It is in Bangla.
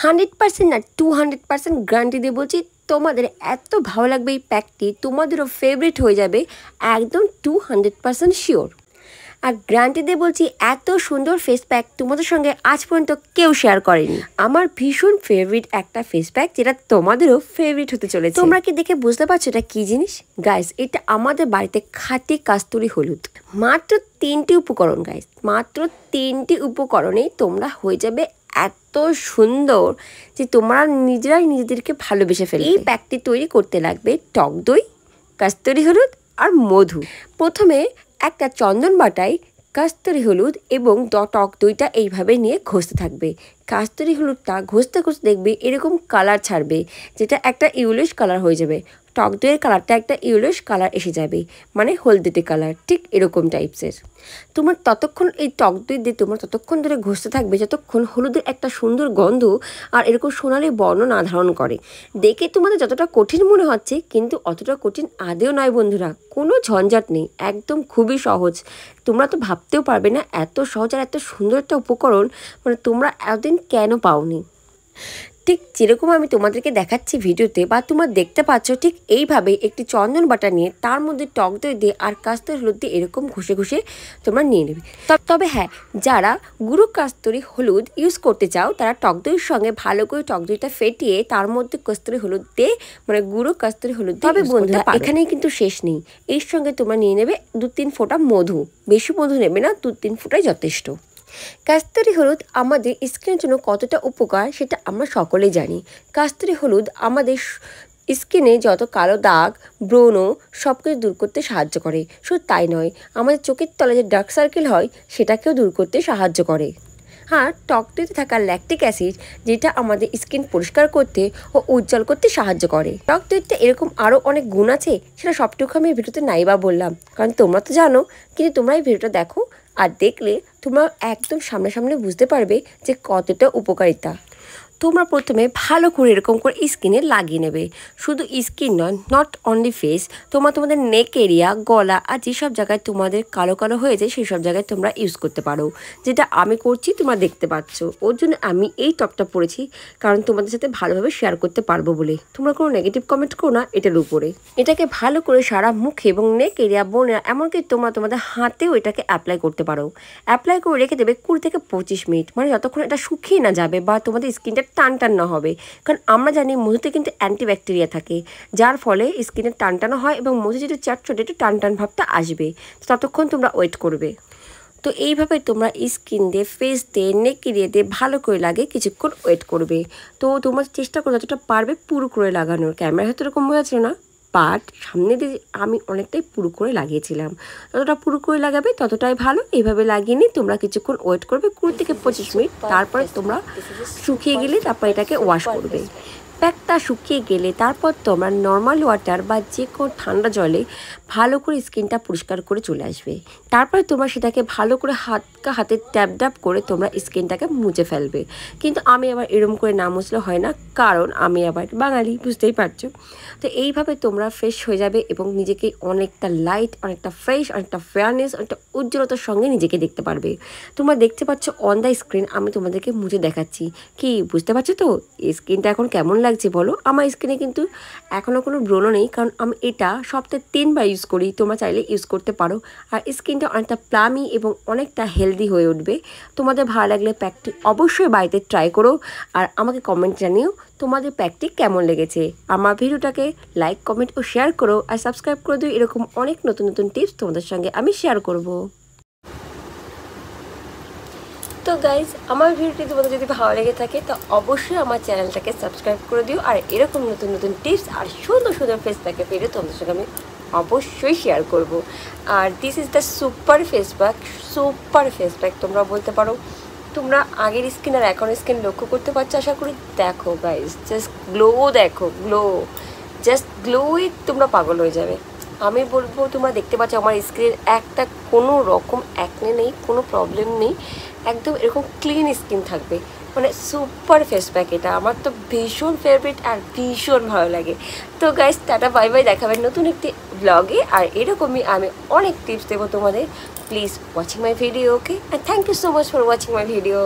100% না 200% গ্যারান্টি দিয়ে বলছি, তোমাদের এত ভালো লাগবে এই প্যাকটি, তোমাদেরও ফেভারিট হয়ে যাবে একদম 200% শিওর। আর গ্যারান্টি দিয়ে বলছি, এত সুন্দর ফেস প্যাক তোমাদের সঙ্গে আজ পর্যন্ত কেউ শেয়ার করেনি। আমার ভীষণ ফেভারিট একটা ফেস প্যাক, যেটা তোমাদেরও ফেভারিট হতে চলেছে। তোমরা কি দেখে বুঝতে পারছো এটা কি জিনিস? গাইস, এটা আমাদের বাড়িতে খাঁটি কাস্তুরি হলুদ। মাত্র 3টি উপকরণ গাইস, মাত্র 3টি উপকরণেই তোমরা হয়ে যাবে এত সুন্দর যে তোমরা নিজেরাই নিজেদেরকে ভালোবেসে ফেলবে। এই প্যাকটি তৈরি করতে লাগবে টক দই, কাস্তুরি হলুদ আর মধু। প্রথমে একটা চন্দন বাটায় কাস্তুরি হলুদ এবং টক দইটা এইভাবে নিয়ে ঘষতে থাকবে। কাস্তুরি হলুদটা ঘষতে ঘষতে দেখবে এরকম কালার ছাড়বে, যেটা একটা ইউলিশ কালার হয়ে যাবে। টক দইয়ের কালারটা একটা ইউলিশ কালার এসে যাবে, মানে হলদেটে কালার, ঠিক এরকম টাইপসের। তোমার ততক্ষণ এই টক দই দিয়ে তোমরা ততক্ষণ ধরে ঘষতে থাকবে যতক্ষণ হলুদের একটা সুন্দর গন্ধ আর এরকম সোনালি বর্ণ না ধারণ করে। দেখে তোমাদের যতটা কঠিন মনে হচ্ছে, কিন্তু অতটা কঠিন আদেও নয় বন্ধুরা। কোনো ঝঞ্ঝাট নেই, একদম খুবই সহজ। তোমরা তো ভাবতেও পারবে না এত সহজ আর এত সুন্দর একটা উপকরণ মানে তোমরা এতদিন কেন পাওনি। ঠিক যেরকম আমি তোমাদেরকে দেখাচ্ছি ভিডিওতে বা তোমরা দেখতে পাচ্ছ, ঠিক এইভাবে একটি চন্দন বাটা নিয়ে তার মধ্যে টক দই দিয়ে আর কাস্তুরি হলুদ দিয়ে এরকম ঘষে ঘষে তোমরা নিয়ে নেবে। তবে হ্যাঁ, যারা গুঁড়ো কাস্তুরি হলুদ ইউজ করতে চাও তারা টক দইয়ের সঙ্গে ভালো করে টক দইটা ফেটিয়ে তার মধ্যে কাস্তুরি হলুদ দিয়ে মানে গুঁড়ো কাস্তুরি হলুদ। তবে বন্ধুরা, এখানেই কিন্তু শেষ নেই। এর সঙ্গে তোমরা নিয়ে নেবে 2-3 ফোঁটা মধু। বেশি মধু নেবে না, 2-3 ফোঁটাই যথেষ্ট। কাস্তুরি হলুদ আমাদের স্কিনের জন্য কতটা উপকার সেটা আমরা সকলেই জানি। কাস্তুরি হলুদ আমাদের স্কিনে যত কালো দাগ, ব্রণ সব কিছু দূর করতে সাহায্য করে। শুধু তাই নয়, আমাদের চোখের তলে যে ডার্ক সার্কেল হয় সেটাকেও দূর করতে সাহায্য করে। আর টক দইতে থাকা ল্যাকটিক অ্যাসিড, যেটা আমাদের স্কিন পরিষ্কার করতে ও উজ্জ্বল করতে সাহায্য করে। টক দইতে এরকম আরও অনেক গুণ আছে, সেটা সবটুকু আমি এই ভিডিওতে নাই বা বললাম, কারণ তোমরা তো জানো। কিন্তু তোমরা এই ভিডিওটা দেখো, আর দেখলে তোমরা একদম সামনাসামনি বুঝতে পারবে যে কতটা উপকারিতা। তোমরা প্রথমে ভালো করে এরকম করে স্কিনে লাগিয়ে নেবে। শুধু স্কিন নয়, নট অনলি ফেস, তোমাদের নেক এরিয়া, গলা আর যেসব জায়গায় তোমাদের কালো কালো হয়ে যায় সেই সব জায়গায় তোমরা ইউজ করতে পারো। যেটা আমি করছি তোমরা দেখতে পাচ্ছ। ওর জন্য আমি এই টপটা পরেছি, কারণ তোমাদের সাথে ভালোভাবে শেয়ার করতে পারবো বলে। তোমরা কোনো নেগেটিভ কমেন্ট করো না এটার উপরে। এটাকে ভালো করে সারা মুখে এবং নেক এরিয়া, বোনে, এমনকি তোমরা তোমাদের হাতেও এটাকে অ্যাপ্লাই করতে পারো। অ্যাপ্লাই করে রেখে দেবে 20 থেকে 25 মিনিট, মানে যতক্ষণ এটা শুকিয়ে না যাবে বা তোমাদের স্কিনটা টান টান না হবে। কারণ আমরা জানি মধুতে কিন্তু অ্যান্টিব্যাকটেরিয়া থাকে, যার ফলে স্কিনের টানটানো হয় এবং মধু যেটা চটচটে একটু টান টান ভাবটা আসবে। ততক্ষণ তোমরা ওয়েট করবে। তো এইভাবে তোমরা স্কিন দিয়ে, ফেস দিয়ে, নেক এরিয়া দিয়ে ভালো করে লাগে কিছুক্ষণ ওয়েট করবে। তো তোমরা চেষ্টা করো যতটা পারবে পুরো করে লাগানোর। ক্যামেরা হয়তো এরকম বোঝা ছিল না, বাট সামনে দিয়ে আমি অনেকটাই পুরো করে লাগিয়েছিলাম। যতটা পুরো করে লাগাবে ততটাই ভালো। এইভাবে লাগিয়ে নিয়ে তোমরা কিছুক্ষণ ওয়েট করবে 20 থেকে 25 মিনিট। তারপরে তোমরা শুকিয়ে গেলে তারপর এটাকে ওয়াশ করবে। প্যাকটা শুকিয়ে গেলে তারপর তোমরা নর্মাল ওয়াটার বা যে কোনো ঠান্ডা জলে ভালো করে স্কিনটা পরিষ্কার করে চলে আসবে। তারপরে তোমরা সেটাকে ভালো করে হাতে ট্যাপ ট্যাপ করে তোমরা স্কিনটাকে মুছে ফেলবে। কিন্তু আমি আবার এরম করে না মুছলে হয় না, কারণ আমি আবার বাঙালি, বুঝতেই পারছো। তো এইভাবে তোমরা ফ্রেশ হয়ে যাবে এবং নিজেকে অনেকটা লাইট, অনেকটা ফ্রেশ, অনেকটা ফেয়ারনেস, অনেকটা উজ্জ্বলতার সঙ্গে নিজেকে দেখতে পারবে। তোমরা দেখতে পাচ্ছ অন দ্য স্ক্রিন, আমি তোমাদেরকে মুছে দেখাচ্ছি। কি বুঝতে পারছো তো স্কিনটা এখন কেমন লাগছে বলো? আমার স্কিনে কিন্তু এখনও কোনো ব্রণ নেই, কারণ আমি এটা সপ্তাহে 3 বার ইউজ করি। তোমরা চাইলে ইউজ করতে পারো। আর স্কিনটা অনেকটা প্লামি এবং অনেকটা হেলদি হয়ে উঠবে। তোমাদের ভালো লাগলে প্যাকটি অবশ্যই বাড়িতে ট্রাই করো আর আমাকে কমেন্ট জানিও তোমাদের প্যাকটি কেমন লেগেছে। আমার ভিডিওটাকে লাইক, কমেন্ট ও শেয়ার করো আর সাবস্ক্রাইব করে দিও। এরকম অনেক নতুন নতুন টিপস তোমাদের সঙ্গে আমি শেয়ার করব। তো গাইজ, আমার ভিডিওটি তোমাদের যদি ভালো লেগে থাকে তো অবশ্যই আমার চ্যানেলটাকে সাবস্ক্রাইব করে দিও। আর এরকম নতুন নতুন টিপস আর সুন্দর সুন্দর ফেস প্যাকে পেরে তোমাদের সঙ্গে আমি অবশ্যই শেয়ার করব। আর this is the super face pack তোমরা বলতে পারো। তোমরা আগের স্কিন আর এখন স্কিন লক্ষ্য করতে পারছো আশা করি। দেখো গাইজ, জাস্ট গ্লো, দেখো গ্লো, জাস্ট গ্লোই তোমরা পাগল হয়ে যাবে। আমি বলবো তোমরা দেখতে পাচ্ছ আমার স্কিনের একটা কোনো রকম অ্যাকনে নেই, কোনো প্রবলেম নেই, একদম এরকম ক্লিন স্কিন থাকবে। মানে সুপার ফেস প্যাক এটা আমার তো ভীষণ ফেভারিট আর ভীষণ ভালো লাগে। তো গাইস, টাটা বাই বাই, দেখাবেন নতুন একটি ব্লগে। আর এরকমই আমি অনেক টিপস দেবো তোমাদের। Please watching my video, okay? And thank you so much for watching my video.